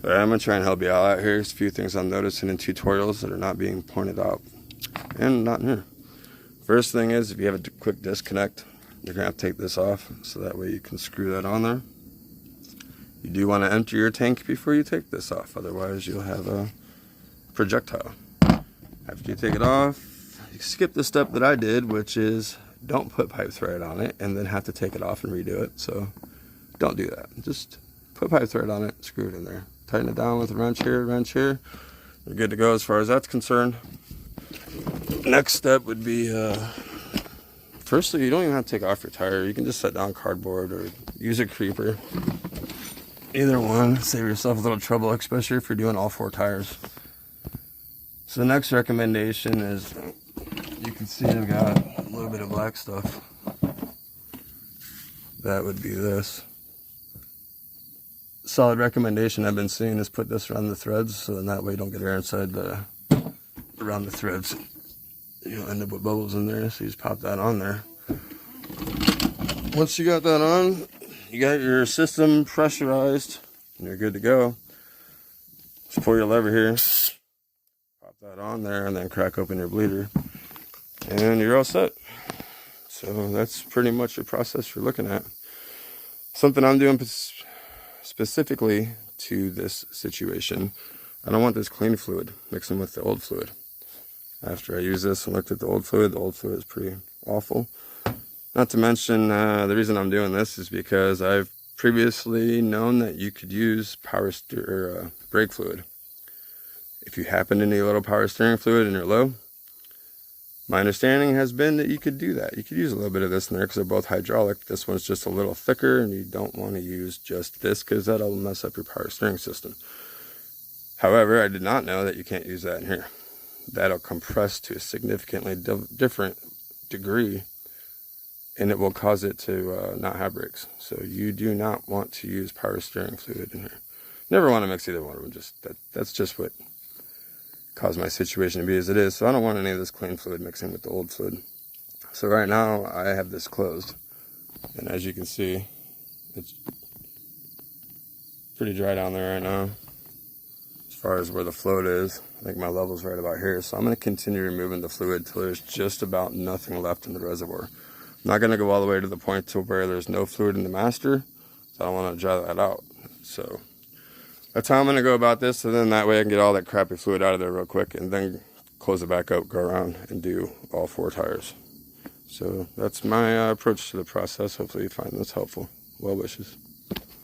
Alright, I'm going to try and help you out here. There's a few things I'm noticing in tutorials that are not being pointed out and not in here. First thing is, if you have a quick disconnect, you're going to have to take this off so that way you can screw that on there. You do want to empty your tank before you take this off, otherwise you'll have a projectile. After you take it off, you skip the step that I did, which is don't put pipe thread on it and then have to take it off and redo it. So don't do that. Just put pipe thread on it, screw it in there. Tighten it down with a wrench here, You're good to go as far as that's concerned. Next step would be, firstly, you don't even have to take off your tire. You can just set down cardboard or use a creeper. Either one, save yourself a little trouble, especially if you're doing all 4 tires. So the next recommendation is, you can see I've got a little bit of black stuff. That would be this. Solid recommendation I've been seeing is put this around the threads, so then that way you don't get air inside around the threads. You'll end up with bubbles in there, so you just pop that on there. Once you got that on, you got your system pressurized, and you're good to go. Just pull your lever here, pop that on there, and then crack open your bleeder, and you're all set. So that's pretty much your process you're looking at. Something I'm doing specifically to this situation, I don't want this clean fluid mixing with the old fluid. After I used this and looked at the old fluid is pretty awful. Not to mention, the reason I'm doing this is because I've previously known that you could use brake fluid. If you happen to need a little power steering fluid and you're low, my understanding has been that you could do that. You could use a little bit of this in there because they're both hydraulic. This one's just a little thicker, and you don't want to use just this because that'll mess up your power steering system. However, I did not know that you can't use that in here. That'll compress to a significantly different degree, and it will cause it to not have brakes. So you do not want to use power steering fluid in here. Never want to mix either one of them. That's just what caused my situation to be as it is. So I don't want any of this clean fluid mixing with the old fluid. So right now I have this closed, and as you can see, it's pretty dry down there right now. As far as where the float is, I think my level's right about here. So I'm going to continue removing the fluid till there's just about nothing left in the reservoir. I'm not going to go all the way to the point to where there's no fluid in the master, so I don't want to dry that out. So that's how I'm going to go about this, and then that way I can get all that crappy fluid out of there real quick, and then close it back up, go around, and do all 4 tires. So that's my approach to the process. Hopefully you find this helpful. Well wishes.